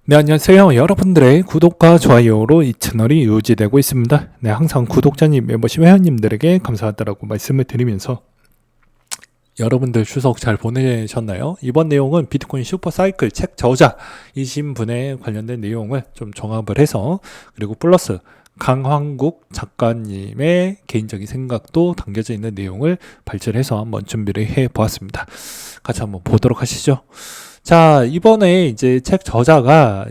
네, 안녕하세요. 여러분들의 구독과 좋아요로 이 채널이 유지되고 있습니다. 네, 항상 구독자님, 멤버십 회원님들에게 감사하다라고 말씀을 드리면서 여러분들 추석 잘 보내셨나요? 이번 내용은 비트코인 슈퍼사이클 책 저자이신 분에 관련된 내용을 좀 종합을 해서, 그리고 플러스 강황국 작가님의 개인적인 생각도 담겨져 있는 내용을 발췌해서 한번 준비를 해 보았습니다. 같이 한번 보도록 하시죠. 자, 이번에 이제 책 저자가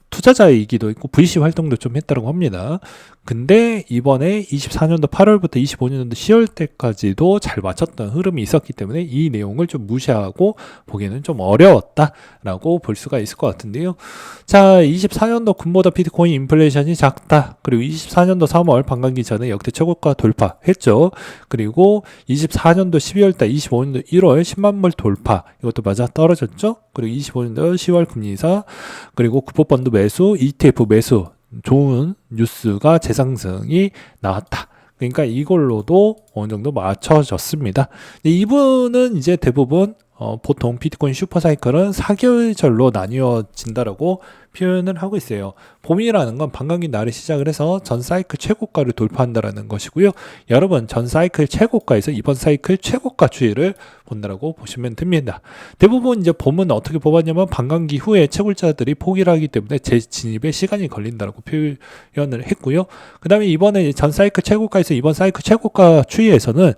투자자이기도 있고 VC 활동도 좀 했다고 합니다. 근데 이번에 24년도 8월부터 25년도 10월 때까지도 잘 맞췄던 흐름이 있었기 때문에 이 내용을 좀 무시하고 보기에는 좀 어려웠다라고 볼 수가 있을 것 같은데요. 자, 24년도 군보다 비트코인 인플레이션이 작다. 그리고 24년도 3월 반감기 전에 역대 최고가 돌파했죠. 그리고 24년도 12월 달, 25년도 1월 10만 불 돌파. 이것도 맞아 떨어졌죠. 그리고 25년도 10월 금리 인사, 그리고 국보펀드 매수, ETF 매수, 좋은 뉴스가 재상승이 나왔다. 그러니까 이걸로도 어느 정도 맞춰졌습니다. 이분은 이제 대부분 보통 비트코인 슈퍼사이클은 4계절로 나뉘어진다라고 표현을 하고 있어요. 봄이라는 건 반감기 날에 시작을 해서 전 사이클 최고가를 돌파한다라는 것이고요. 여러분, 전 사이클 최고가에서 이번 사이클 최고가 추이를 본다라고 보시면 됩니다. 대부분 이제 봄은 어떻게 뽑았냐면 반감기 후에 채굴자들이 포기를 하기 때문에 재진입에 시간이 걸린다라고 표현을 했고요. 그 다음에 이번에 전 사이클 최고가에서 이번 사이클 최고가 추이에서는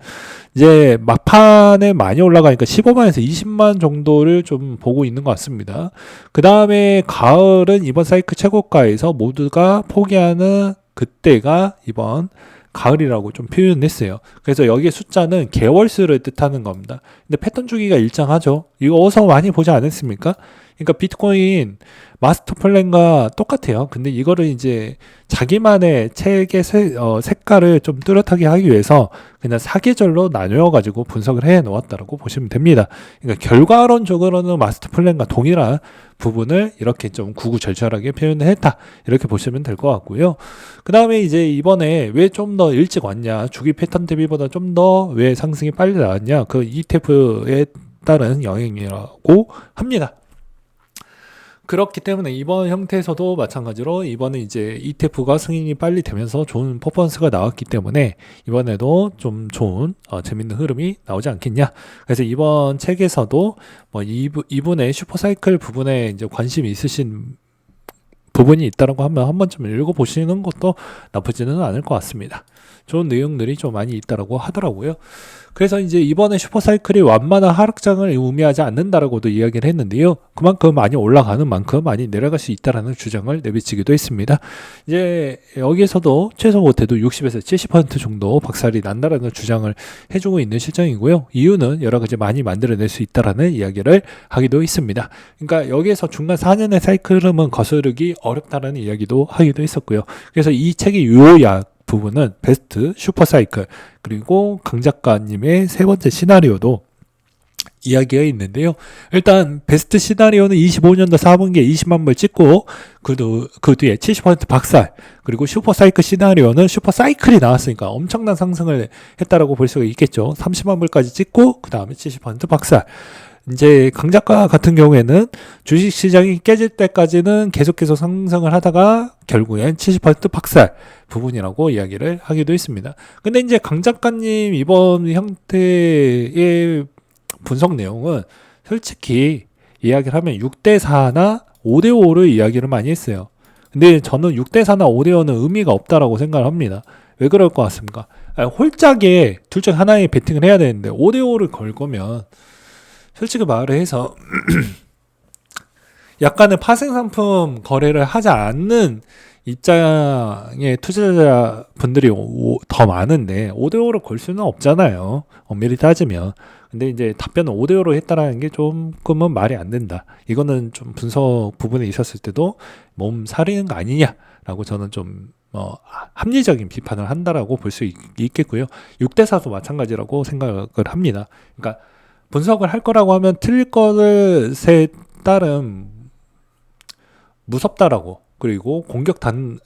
이제 막판에 많이 올라가니까 15만에서 20만 정도를 좀 보고 있는 것 같습니다. 그 다음에 가을은 이번 사이클 최고가에서 모두가 포기하는 그때가 이번 가을이라고 좀 표현했어요. 그래서 여기에 숫자는 개월수를 뜻하는 겁니다. 근데 패턴 주기가 일정하죠. 이거 어디서 많이 보지 않았습니까? 그러니까 비트코인 마스터 플랜과 똑같아요. 근데 이거를 이제 자기만의 책의 색깔을 좀 뚜렷하게 하기 위해서 그냥 사계절로 나뉘어가지고 분석을 해 놓았다고 보시면 됩니다. 그러니까 결과론적으로는 마스터 플랜과 동일한 부분을 이렇게 좀 구구절절하게 표현을 했다. 이렇게 보시면 될 것 같고요. 그 다음에 이제 이번에 왜 좀 더 일찍 왔냐, 주기 패턴 대비보다 좀 더 왜 상승이 빨리 나왔냐, 그 ETF에 따른 영향이라고 합니다. 그렇기 때문에 이번 형태에서도 마찬가지로 이번에 이제 ETF가 승인이 빨리 되면서 좋은 퍼포먼스가 나왔기 때문에 이번에도 좀 좋은 재밌는 흐름이 나오지 않겠냐. 그래서 이번 책에서도 이분의 슈퍼사이클 부분에 이제 관심이 있으신 부분이 있다고 하면 한 번쯤 읽어보시는 것도 나쁘지는 않을 것 같습니다. 좋은 내용들이 좀 많이 있다고 하더라고요. 그래서 이제 이번에 슈퍼사이클이 완만한 하락장을 의미하지 않는다라고도 이야기를 했는데요. 그만큼 많이 올라가는 만큼 많이 내려갈 수 있다라는 주장을 내비치기도 했습니다. 이제 여기에서도 최소 못해도 60에서 70% 정도 박살이 난다라는 주장을 해주고 있는 실정이고요. 이유는 여러 가지 많이 만들어낼 수 있다라는 이야기를 하기도 있습니다. 그러니까 여기에서 중간 4년의 사이클 흐름은 거스르기 어렵다라는 이야기도 하기도 했었고요. 그래서 이 책의 요약 부분은 베스트, 슈퍼사이클, 그리고 강 작가님의 세 번째 시나리오도 이야기가 있는데요. 일단 베스트 시나리오는 25년도 4분기에 20만 불 찍고 그 뒤에 70% 박살, 그리고 슈퍼사이클 시나리오는 슈퍼사이클이 나왔으니까 엄청난 상승을 했다라고 볼 수가 있겠죠. 30만 불까지 찍고 그 다음에 70% 박살. 이제 강 작가 같은 경우에는 주식시장이 깨질 때까지는 계속해서 상승을 하다가 결국엔 70% 박살 부분이라고 이야기를 하기도 했습니다. 근데 이제 강 작가님 이번 형태의 분석 내용은 솔직히 이야기를 하면 6대4나 5대5를 이야기를 많이 했어요. 근데 저는 6대4나 5대5는 의미가 없다라고 생각을 합니다. 왜 그럴 것 같습니까? 홀짝에 둘 중 하나에 베팅을 해야 되는데 5대5를 걸 거면 솔직히 말을 해서 약간의 파생상품 거래를 하지 않는 입장의 투자자분들이 더 많은데 5대5로 걸 수는 없잖아요. 엄밀히 따지면. 근데 이제 답변은 5대5로 했다라는 게 조금은 말이 안 된다. 이거는 좀 분석 부분에 있었을 때도 몸 사리는 거 아니냐라고 저는 좀 합리적인 비판을 한다라고 볼 수 있겠고요. 6대4도 마찬가지라고 생각을 합니다. 그러니까 분석을 할 거라고 하면 틀릴 것에 따른 무섭다라고, 그리고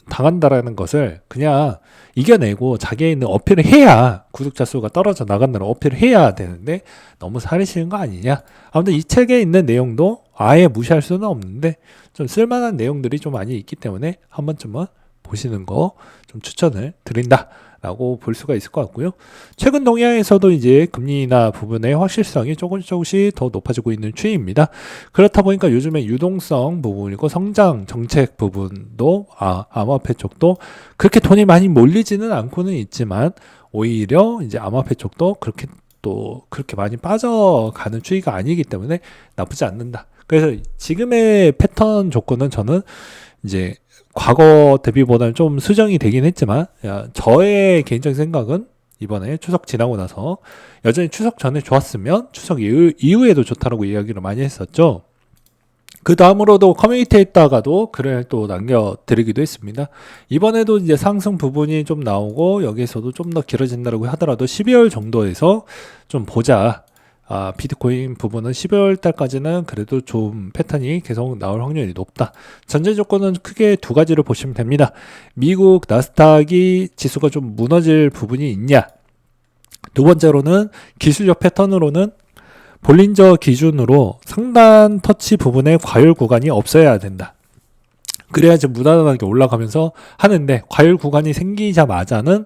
당한다라는 것을 그냥 이겨내고 자기에 있는 어필을 해야 구독자 수가 떨어져 나간다는 어필을 해야 되는데 너무 사리시는 거 아니냐. 아무튼 이 책에 있는 내용도 아예 무시할 수는 없는데 좀 쓸만한 내용들이 좀 많이 있기 때문에 한 번쯤은 보시는 거 좀 추천을 드린다 라고 볼 수가 있을 것 같고요. 최근 동향에서도 이제 금리 인하 부분의 확실성이 조금씩 더 높아지고 있는 추이입니다. 그렇다 보니까 요즘에 유동성 부분이고 성장 정책 부분도 암호화폐 쪽도 그렇게 돈이 많이 몰리지는 않고는 있지만 오히려 이제 암호화폐 쪽도 그렇게 많이 빠져가는 추이가 아니기 때문에 나쁘지 않는다. 그래서 지금의 패턴 조건은 저는 이제 과거 대비보다는 좀 수정이 되긴 했지만 저의 개인적인 생각은 이번에 추석 지나고 나서 여전히 추석 전에 좋았으면 추석 이후에도 좋다라고 이야기를 많이 했었죠. 그 다음으로도 커뮤니티에다가도 글을 또 남겨드리기도 했습니다. 이번에도 이제 상승 부분이 좀 나오고 여기에서도 좀 더 길어진다고 하더라도 12월 정도에서 좀 보자. 비트코인 부분은 12월 달까지는 그래도 좀 패턴이 계속 나올 확률이 높다. 전제 조건은 크게 두 가지를 보시면 됩니다. 미국 나스닥이 지수가 좀 무너질 부분이 있냐. 두 번째로는 기술적 패턴으로는 볼린저 기준으로 상단 터치 부분에 과열 구간이 없어야 된다. 그래야지 무난하게 올라가면서 하는데 과열 구간이 생기자마자는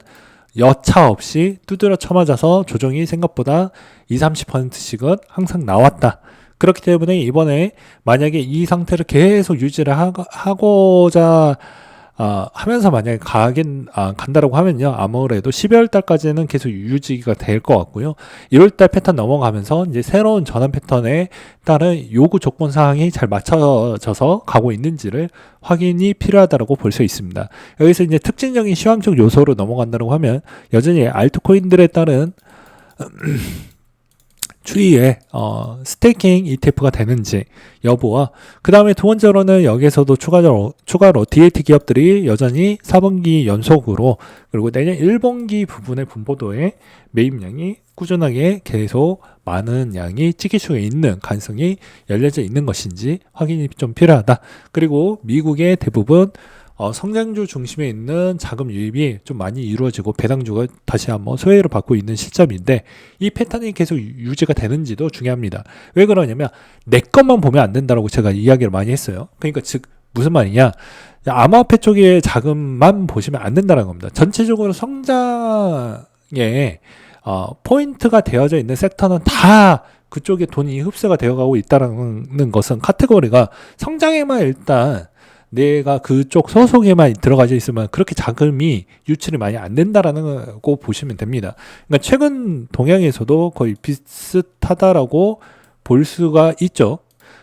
여차 없이 두드려 쳐맞아서 조정이 생각보다 20-30%씩은 항상 나왔다. 그렇기 때문에 이번에 만약에 이 상태를 계속 유지를 하고자 하면서 만약에 간다라고 하면요. 아무래도 12월 달까지는 계속 유지가 될 것 같고요. 1월 달 패턴 넘어가면서 이제 새로운 전환 패턴에 따른 요구 조건 사항이 잘 맞춰져서 가고 있는지를 확인이 필요하다고 볼 수 있습니다. 여기서 이제 특징적인 시황적 요소로 넘어간다고 하면 여전히 알트코인들에 따른 추이에 스테이킹 ETF가 되는지 여부와 그 다음에 두 번째로는 여기에서도 추가로 DAT 기업들이 여전히 4분기 연속으로 그리고 내년 1분기 부분의 분포도에 매입량이 꾸준하게 계속 많은 양이 찍힐 수 있는 가능성이 열려져 있는 것인지 확인이 좀 필요하다. 그리고 미국의 대부분 성장주 중심에 있는 자금 유입이 좀 많이 이루어지고 배당주가 다시 한번 소외를 받고 있는 시점인데 이 패턴이 계속 유지가 되는지도 중요합니다. 왜 그러냐면 내 것만 보면 안 된다고 제가 이야기를 많이 했어요. 그러니까 즉 무슨 말이냐, 암호화폐 쪽의 자금만 보시면 안 된다는 겁니다. 전체적으로 성장에 포인트가 되어져 있는 섹터는 다 그쪽에 돈이 흡수가 되어가고 있다는 것은 카테고리가 성장에만 일단 내가 그쪽 소속에만 들어가져 있으면 그렇게 자금이 유출이 많이 안 된다라는 거 보시면 됩니다. 그러니까 최근 동향에서도 거의 비슷하다라고 볼 수가 있죠.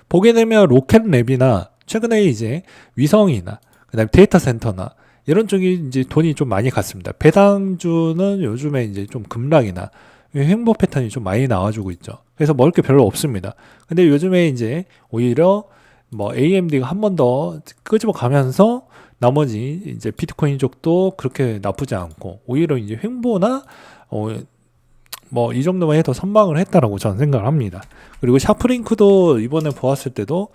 보게 되면 로켓랩이나 최근에 이제 위성이나 그다음에 데이터 센터나 이런 쪽이 이제 돈이 좀 많이 갔습니다. 배당주는 요즘에 이제 좀 급락이나 횡보 패턴이 좀 많이 나와주고 있죠. 그래서 먹을 게 별로 없습니다. 근데 요즘에 이제 오히려 AMD가 한 번 더 끄집어 가면서 나머지 이제 비트코인 쪽도 그렇게 나쁘지 않고 오히려 이제 횡보나 이 정도만 해도 선방을 했다라고 저는 생각을 합니다. 그리고 샤프링크도 이번에 보았을 때도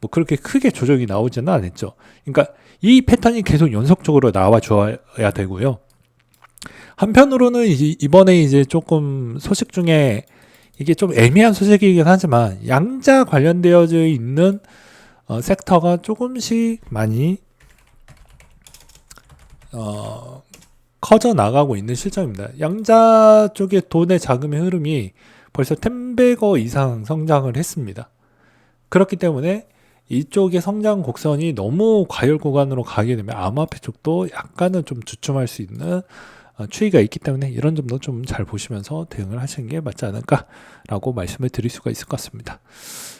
그렇게 크게 조정이 나오지는 않았죠. 그러니까 이 패턴이 계속 연속적으로 나와 줘야 되고요. 한편으로는 이번에 이제 조금 소식 중에 이게 좀 애매한 소식이긴 하지만 양자 관련되어져 있는 섹터가 조금씩 많이 커져 나가고 있는 실정입니다. 양자 쪽의 돈의 자금의 흐름이 벌써 10배거 이상 성장을 했습니다. 그렇기 때문에 이쪽의 성장 곡선이 너무 과열 구간으로 가게 되면 암호화폐 쪽도 약간은 좀 주춤할 수 있는 추이가 있기 때문에 이런 점도 좀 잘 보시면서 대응을 하시는 게 맞지 않을까라고 말씀을 드릴 수가 있을 것 같습니다.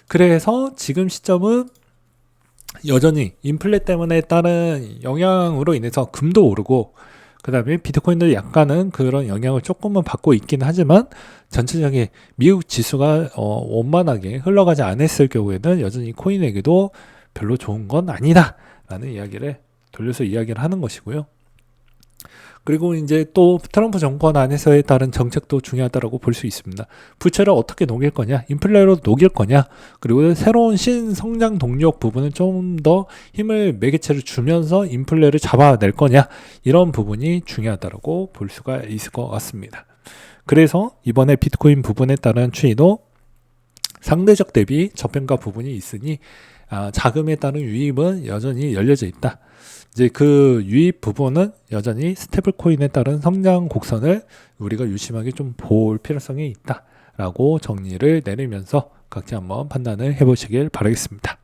그래서 지금 시점은 여전히 인플레 때문에 따른 영향으로 인해서 금도 오르고 그 다음에 비트코인도 약간은 그런 영향을 조금은 받고 있긴 하지만 전체적인 미국 지수가 원만하게 흘러가지 않았을 경우에는 여전히 코인에게도 별로 좋은 건 아니다 라는 이야기를 돌려서 이야기를 하는 것이고요. 그리고 이제 또 트럼프 정권 안에서에 따른 정책도 중요하다고 볼 수 있습니다. 부채를 어떻게 녹일 거냐, 인플레로 녹일 거냐, 그리고 새로운 신성장 동력 부분은 좀 더 힘을 매개체를 주면서 인플레를 잡아낼 거냐, 이런 부분이 중요하다고 볼 수가 있을 것 같습니다. 그래서 이번에 비트코인 부분에 따른 추이도 상대적 대비 저평가 부분이 있으니 자금에 따른 유입은 여전히 열려져 있다. 이제 그 유입 부분은 여전히 스테이블 코인에 따른 성장 곡선을 우리가 유심하게 좀 볼 필요성이 있다라고 정리를 내리면서 각자 한번 판단을 해보시길 바라겠습니다.